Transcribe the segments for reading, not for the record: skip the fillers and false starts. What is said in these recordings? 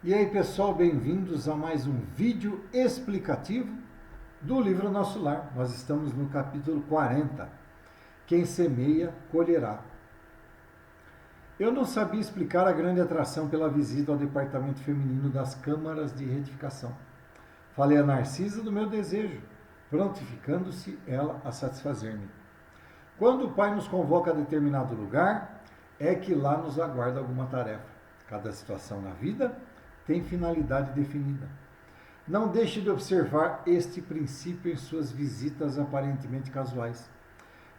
E aí pessoal, bem-vindos a mais um vídeo explicativo do livro Nosso Lar. Nós estamos no capítulo 40, Quem semeia, colherá. Eu não sabia explicar a grande atração pela visita ao departamento feminino das câmaras de retificação. Falei a Narcisa do meu desejo, prontificando-se ela a satisfazer-me. Quando o Pai nos convoca a determinado lugar, é que lá nos aguarda alguma tarefa. Cada situação na vida tem finalidade definida. Não deixe de observar este princípio em suas visitas aparentemente casuais.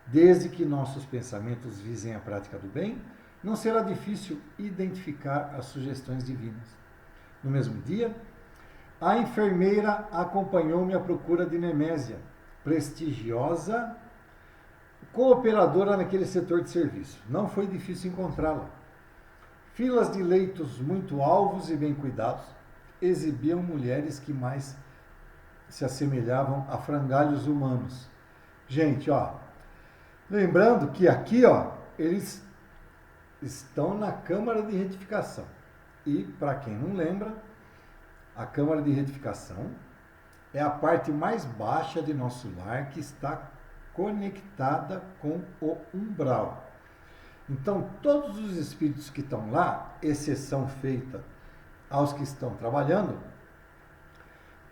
Desde que nossos pensamentos visem a prática do bem, não será difícil identificar as sugestões divinas. No mesmo dia, a enfermeira acompanhou-me à procura de Nemésia, prestigiosa cooperadora naquele setor de serviço. Não foi difícil encontrá-la. Filas de leitos muito alvos e bem cuidados exibiam mulheres que mais se assemelhavam a frangalhos humanos. Gente, lembrando que aqui, eles estão na Câmara de Retificação. E, para quem não lembra, a Câmara de Retificação é a parte mais baixa de nosso lar que está conectada com o umbral. Então, todos os espíritos que estão lá, exceção feita aos que estão trabalhando,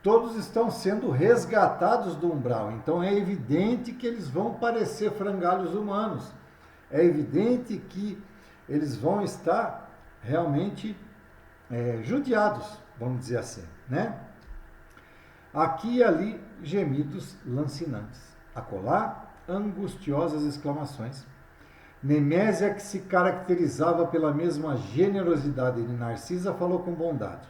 todos estão sendo resgatados do umbral. Então, é evidente que eles vão parecer frangalhos humanos. É evidente que eles vão estar realmente judiados, vamos dizer assim, né? Aqui e ali, gemidos lancinantes. Acolá, angustiosas exclamações. Nemésia, que se caracterizava pela mesma generosidade de Narcisa, falou com bondade.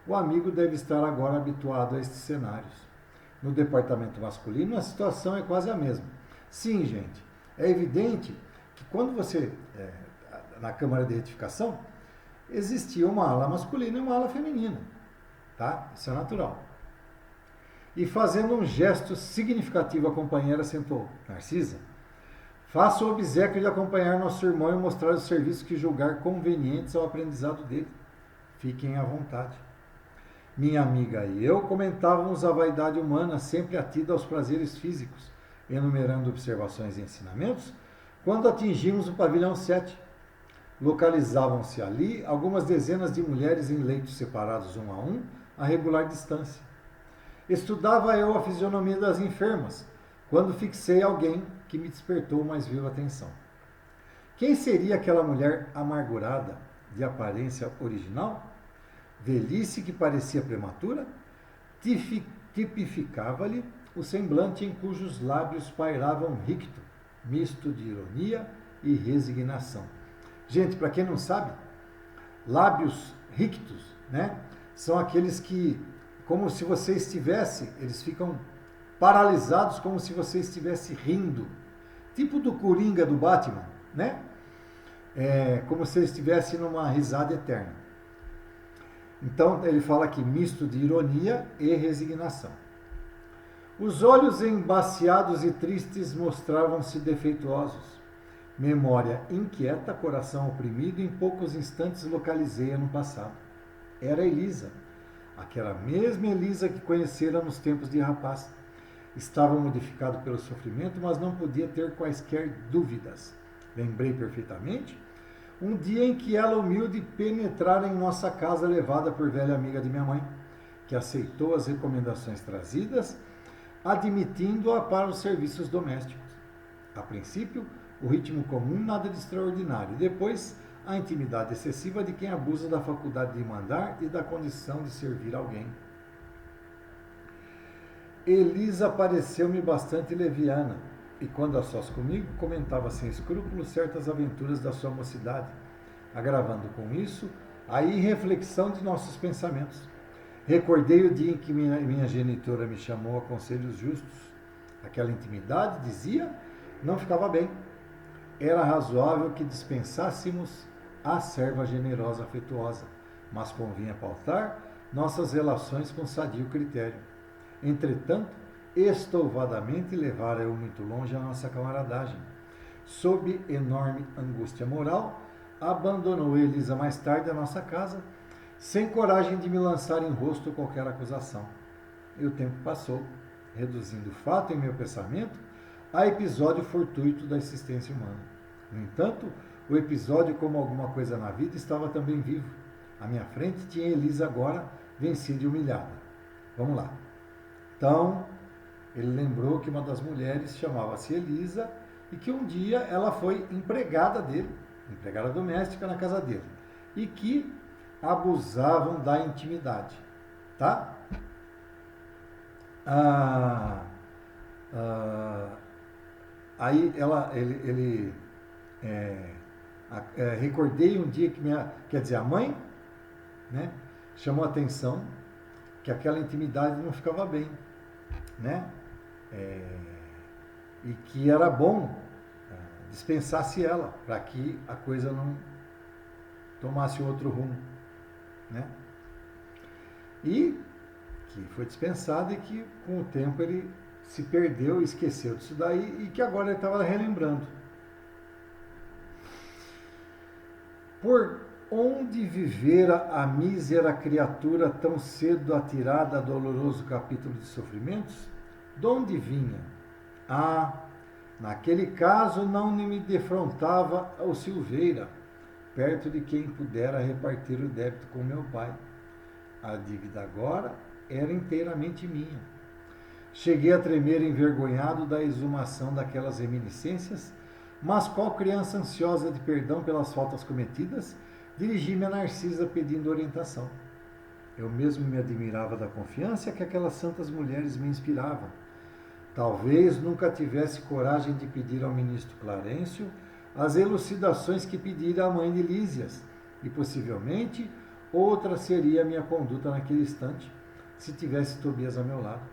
O amigo deve estar agora habituado a estes cenários. No departamento masculino, a situação é quase a mesma. Sim, gente, é evidente que quando você, na Câmara de Retificação, existia uma ala masculina e uma ala feminina. Tá? Isso é natural. E fazendo um gesto significativo, a companheira sentou. Narcisa, faça o obséquio de acompanhar nosso irmão e mostrar os serviços que julgar convenientes ao aprendizado dele. Fiquem à vontade. Minha amiga e eu comentávamos a vaidade humana sempre atida aos prazeres físicos, enumerando observações e ensinamentos, quando atingimos o pavilhão 7. Localizavam-se ali algumas dezenas de mulheres em leitos separados um a um, a regular distância. Estudava eu a fisionomia das enfermas, quando fixei alguém que me despertou mais viva atenção. Quem seria aquela mulher amargurada, de aparência original? Velhice que parecia prematura? Tipificava-lhe o semblante em cujos lábios pairava um ricto, misto de ironia e resignação. Gente, para quem não sabe, lábios rictos, né, são aqueles que, como se você estivesse, eles ficam paralisados como se você estivesse rindo. Tipo do Coringa do Batman, né? Como se ele estivesse numa risada eterna. Então, ele fala aqui, misto de ironia e resignação. Os olhos embaciados e tristes mostravam-se defeituosos. Memória inquieta, coração oprimido, em poucos instantes localizei-a no passado. Era Elisa, aquela mesma Elisa que conhecera nos tempos de rapaz. Estava modificado pelo sofrimento, mas não podia ter quaisquer dúvidas. Lembrei perfeitamente um dia em que ela, humilde, penetrara em nossa casa, levada por velha amiga de minha mãe, que aceitou as recomendações trazidas, admitindo-a para os serviços domésticos. A princípio, o ritmo comum, nada de extraordinário. Depois, a intimidade excessiva de quem abusa da faculdade de mandar e da condição de servir alguém. Elisa pareceu-me bastante leviana, e quando a sós comigo, comentava sem escrúpulos certas aventuras da sua mocidade, agravando com isso a irreflexão de nossos pensamentos. Recordei o dia em que minha genitora me chamou a conselhos justos. Aquela intimidade, dizia, não ficava bem. Era razoável que dispensássemos a serva generosa afetuosa, mas convinha pautar nossas relações com sadio critério. Entretanto, estouvadamente levara eu muito longe a nossa camaradagem. Sob enorme angústia moral, abandonou Elisa mais tarde a nossa casa, sem coragem de me lançar em rosto qualquer acusação. E o tempo passou, reduzindo o fato em meu pensamento a episódio fortuito da existência humana. No entanto, o episódio, como alguma coisa na vida, estava também vivo. À minha frente tinha Elisa agora, vencida e humilhada. Vamos lá. Então, ele lembrou que uma das mulheres chamava-se Elisa e que um dia ela foi empregada dele, empregada doméstica na casa dele, e que abusavam da intimidade, tá? Aí recordei um dia que a mãe, né, chamou a atenção que aquela intimidade não ficava bem, né? E que era bom dispensasse ela, para que a coisa não tomasse outro rumo, né? E que foi dispensado e que com o tempo ele se perdeu e esqueceu disso daí e que agora ele estava relembrando. Por onde vivera a mísera criatura tão cedo atirada a doloroso capítulo de sofrimentos? De onde vinha? Naquele caso não me defrontava o Silveira, perto de quem pudera repartir o débito com meu pai. A dívida agora era inteiramente minha. Cheguei a tremer envergonhado da exumação daquelas reminiscências, mas qual criança ansiosa de perdão pelas faltas cometidas, dirigi-me a Narcisa pedindo orientação. Eu mesmo me admirava da confiança que aquelas santas mulheres me inspiravam. Talvez nunca tivesse coragem de pedir ao ministro Clarencio as elucidações que pedira a mãe de Lísias, e possivelmente outra seria a minha conduta naquele instante, se tivesse Tobias a meu lado.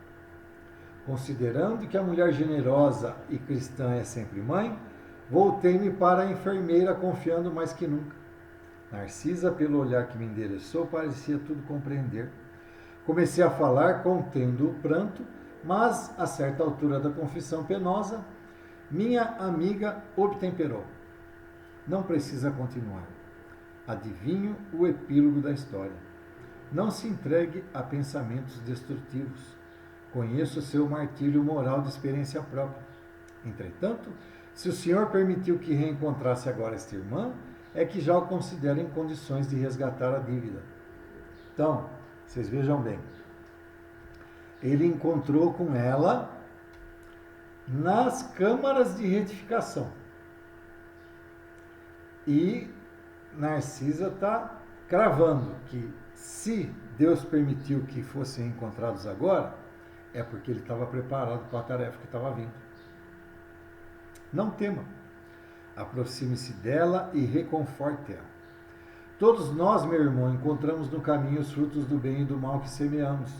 Considerando que a mulher generosa e cristã é sempre mãe, voltei-me para a enfermeira confiando mais que nunca. Narcisa, pelo olhar que me endereçou, parecia tudo compreender. Comecei a falar contendo o pranto, mas, a certa altura da confissão penosa, minha amiga obtemperou. Não precisa continuar. Adivinho o epílogo da história. Não se entregue a pensamentos destrutivos. Conheço seu martírio moral de experiência própria. Entretanto, se o Senhor permitiu que reencontrasse agora esta irmã, é que já o considero em condições de resgatar a dívida. Então, vocês vejam bem. Ele encontrou com ela nas câmaras de retificação. E Narcisa está cravando que se Deus permitiu que fossem encontrados agora, é porque ele estava preparado para a tarefa que estava vindo. Não tema. Aproxime-se dela e reconforte-a. Todos nós, meu irmão, encontramos no caminho os frutos do bem e do mal que semeamos.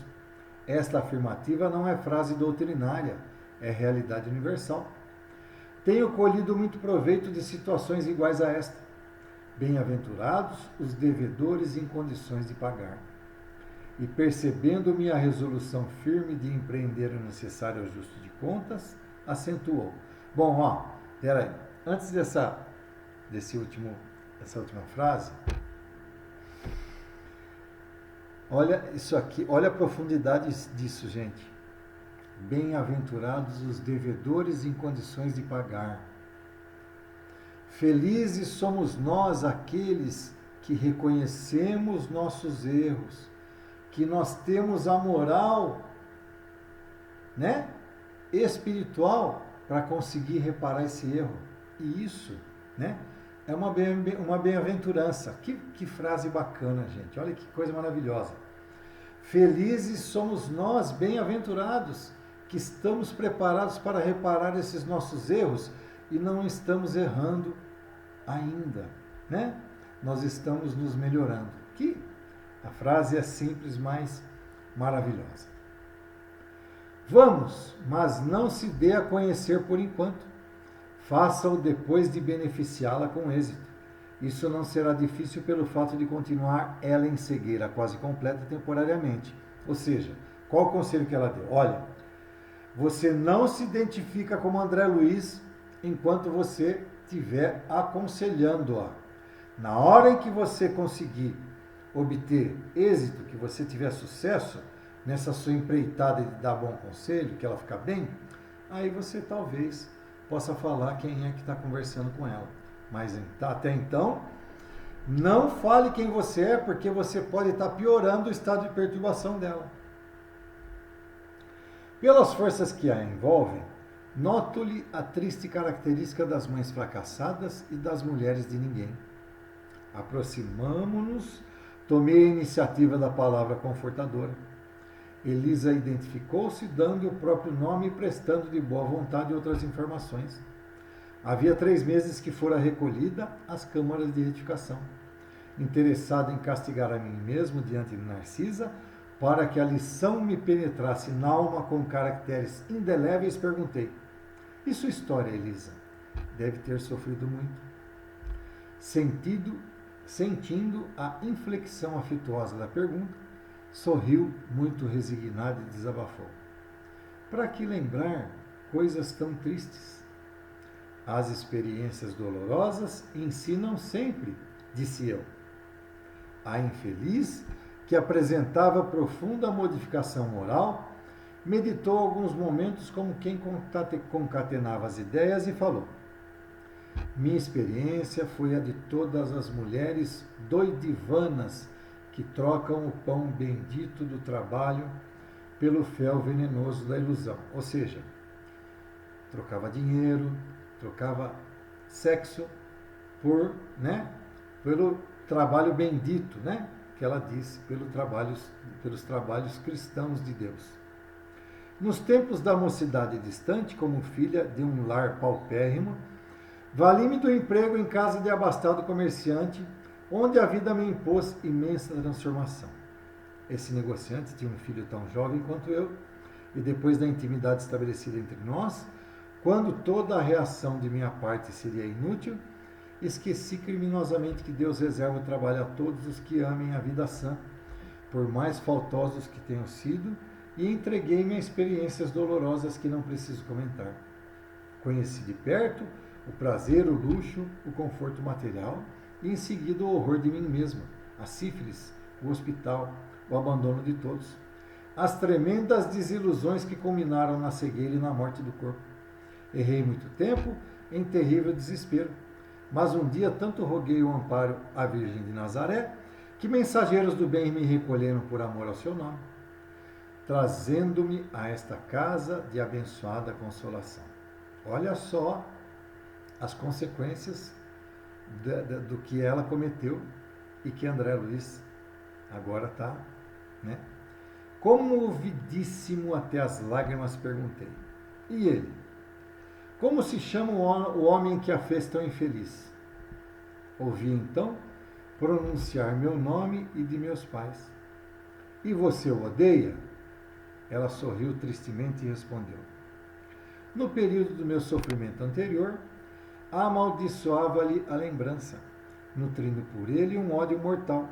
Esta afirmativa não é frase doutrinária, é realidade universal. Tenho colhido muito proveito de situações iguais a esta. Bem-aventurados os devedores em condições de pagar. E percebendo minha resolução firme de empreender o necessário ajuste de contas, acentuou. Bom, peraí. Antes dessa última frase, olha isso aqui, olha a profundidade disso, gente. Bem-aventurados os devedores em condições de pagar. Felizes somos nós aqueles que reconhecemos nossos erros, que nós temos a moral, né, espiritual para conseguir reparar esse erro. E isso, né, é uma bem-aventurança. Que frase bacana, gente. Olha que coisa maravilhosa. Felizes somos nós, bem-aventurados, que estamos preparados para reparar esses nossos erros e não estamos errando ainda, né? Nós estamos nos melhorando. A frase é simples, mas maravilhosa. Vamos, mas não se dê a conhecer por enquanto. Faça-o depois de beneficiá-la com êxito. Isso não será difícil pelo fato de continuar ela em cegueira quase completa temporariamente. Ou seja, qual o conselho que ela deu? Olha, você não se identifica como André Luiz enquanto você estiver aconselhando-a. Na hora em que você conseguir obter êxito, que você tiver sucesso nessa sua empreitada de dar bom conselho, que ela ficar bem, aí você talvez possa falar quem é que está conversando com ela. Mas até então, não fale quem você é, porque você pode estar piorando o estado de perturbação dela. Pelas forças que a envolvem, noto-lhe a triste característica das mães fracassadas e das mulheres de ninguém. Aproximamo-nos, tomei a iniciativa da palavra confortadora. Elisa identificou-se, dando o próprio nome e prestando de boa vontade outras informações. Havia 3 meses que fora recolhida às câmaras de retificação. Interessado em castigar a mim mesmo diante de Narcisa, para que a lição me penetrasse na alma com caracteres indeléveis, perguntei: e sua história, Elisa? Deve ter sofrido muito. Sentindo a inflexão afetuosa da pergunta, sorriu muito resignado e desabafou: para que lembrar coisas tão tristes? As experiências dolorosas ensinam sempre, disse eu. A infeliz, que apresentava profunda modificação moral, meditou alguns momentos como quem concatenava as ideias e falou: minha experiência foi a de todas as mulheres doidivanas que trocam o pão bendito do trabalho pelo fel venenoso da ilusão. Ou seja, trocava dinheiro, trocava sexo pelo trabalho bendito, que ela disse, pelos trabalhos cristãos de Deus. Nos tempos da mocidade distante, como filha de um lar paupérrimo, vali-me do emprego em casa de abastado comerciante, onde a vida me impôs imensa transformação. Esse negociante tinha um filho tão jovem quanto eu, e depois da intimidade estabelecida entre nós, quando toda a reação de minha parte seria inútil, esqueci criminosamente que Deus reserva o trabalho a todos os que amem a vida sã, por mais faltosos que tenham sido, e entreguei-me a experiências dolorosas que não preciso comentar. Conheci de perto o prazer, o luxo, o conforto material, e em seguida o horror de mim mesma, a sífilis, o hospital, o abandono de todos, as tremendas desilusões que culminaram na cegueira e na morte do corpo. Errei muito tempo em terrível desespero, mas um dia tanto roguei o amparo à Virgem de Nazaré, que mensageiros do bem me recolheram por amor ao seu nome, trazendo-me a esta casa de abençoada consolação. Olha só as consequências do que ela cometeu e que André Luiz agora está, Comovidíssimo até as lágrimas, perguntei: e ele? Como se chama o homem que a fez tão infeliz? Ouvi então pronunciar meu nome e de meus pais. E você o odeia? Ela sorriu tristemente e respondeu: no período do meu sofrimento anterior, amaldiçoava-lhe a lembrança, nutrindo por ele um ódio mortal.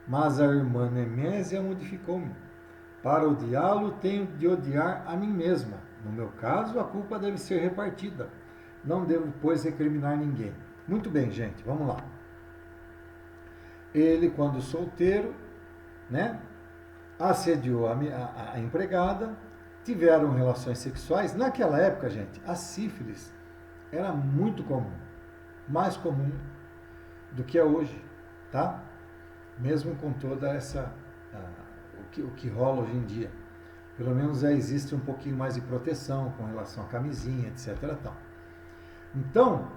Mas a irmã Nemésia modificou-me. Para odiá-lo, tenho de odiar a mim mesma. No meu caso, a culpa deve ser repartida. Não devo, pois, recriminar ninguém. Muito bem, gente, vamos lá. Ele, quando solteiro, assediou a empregada, tiveram relações sexuais. Naquela época, gente, a sífilis era muito comum, mais comum do que é hoje, tá? Mesmo com toda o que rola hoje em dia. Pelo menos existe um pouquinho mais de proteção com relação à camisinha, etc. Tal. Então,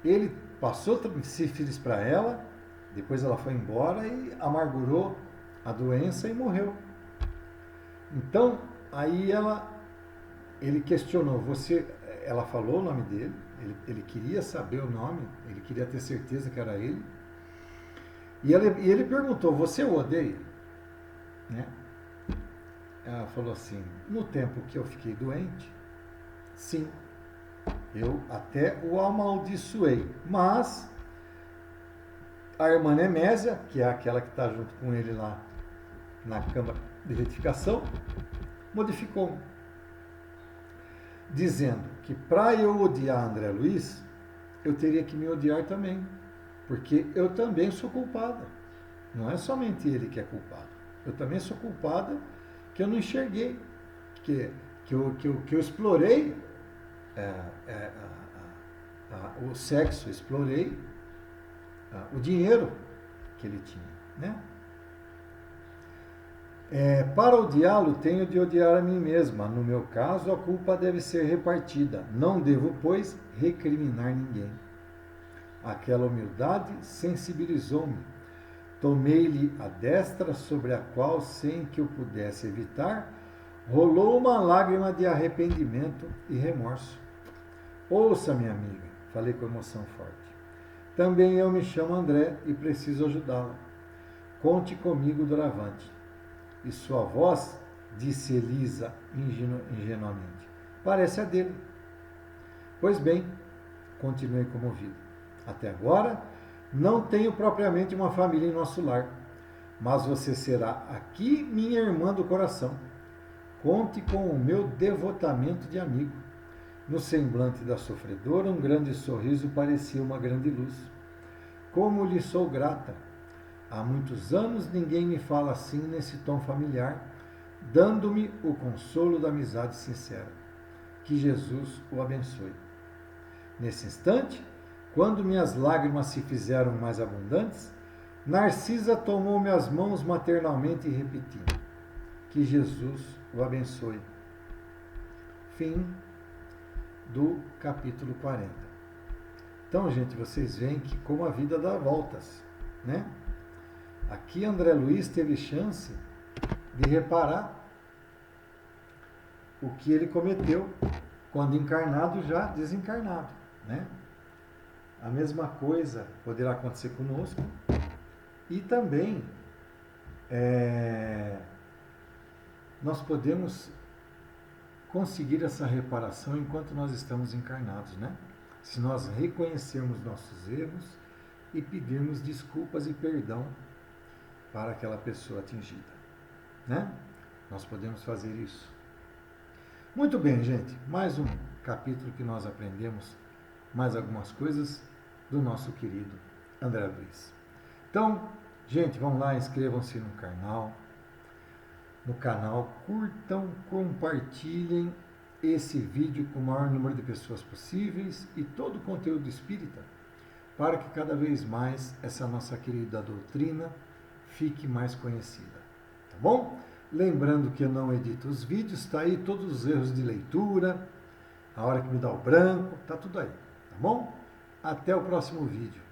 ele passou sífilis para ela, depois ela foi embora e amargurou a doença e morreu. Então, aí ele questionou, ela falou o nome dele, ele queria saber o nome, ele queria ter certeza que era ele, e ele perguntou: você o odeia? Ela falou assim: no tempo que eu fiquei doente, sim, eu até o amaldiçoei, mas a irmã Nemésia, que é aquela que está junto com ele lá na Câmara de Retificação, modificou-me, dizendo que para eu odiar André Luiz, eu teria que me odiar também, porque eu também sou culpada. Não é somente ele que é culpado. Eu também sou culpada que eu não enxerguei, que eu explorei o sexo, explorei o dinheiro que ele tinha, né? Para odiá-lo, tenho de odiar a mim mesma. No meu caso, a culpa deve ser repartida. Não devo, pois, recriminar ninguém. Aquela humildade sensibilizou-me. Tomei-lhe a destra sobre a qual, sem que eu pudesse evitar, rolou uma lágrima de arrependimento e remorso. Ouça, minha amiga, falei com emoção forte. Também eu me chamo André e preciso ajudá-la. Conte comigo doravante. E sua voz, disse Elisa ingenuamente, parece a dele. Pois bem, continuei comovido. Até agora, não tenho propriamente uma família em nosso lar, mas você será aqui minha irmã do coração. Conte com o meu devotamento de amigo. No semblante da sofredora, um grande sorriso parecia uma grande luz. Como lhe sou grata! Há muitos anos ninguém me fala assim nesse tom familiar, dando-me o consolo da amizade sincera. Que Jesus o abençoe. Nesse instante, quando minhas lágrimas se fizeram mais abundantes, Narcisa tomou minhas mãos maternalmente e repetiu: que Jesus o abençoe. Fim do capítulo 40. Então, gente, vocês veem que como a vida dá voltas, né? Aqui André Luiz teve chance de reparar o que ele cometeu quando encarnado, já desencarnado, né? A mesma coisa poderá acontecer conosco e também nós podemos conseguir essa reparação enquanto nós estamos encarnados, né? Se nós reconhecermos nossos erros e pedirmos desculpas e perdão para aquela pessoa atingida, né? Nós podemos fazer isso. Muito bem, gente. Mais um capítulo que nós aprendemos mais algumas coisas do nosso querido André Luiz. Então, gente, vão lá, inscrevam-se no canal, curtam, compartilhem esse vídeo com o maior número de pessoas possíveis e todo o conteúdo espírita, para que cada vez mais essa nossa querida doutrina fique mais conhecida, tá bom? Lembrando que eu não edito os vídeos, está aí todos os erros de leitura, a hora que me dá o branco, tá tudo aí, tá bom? Até o próximo vídeo.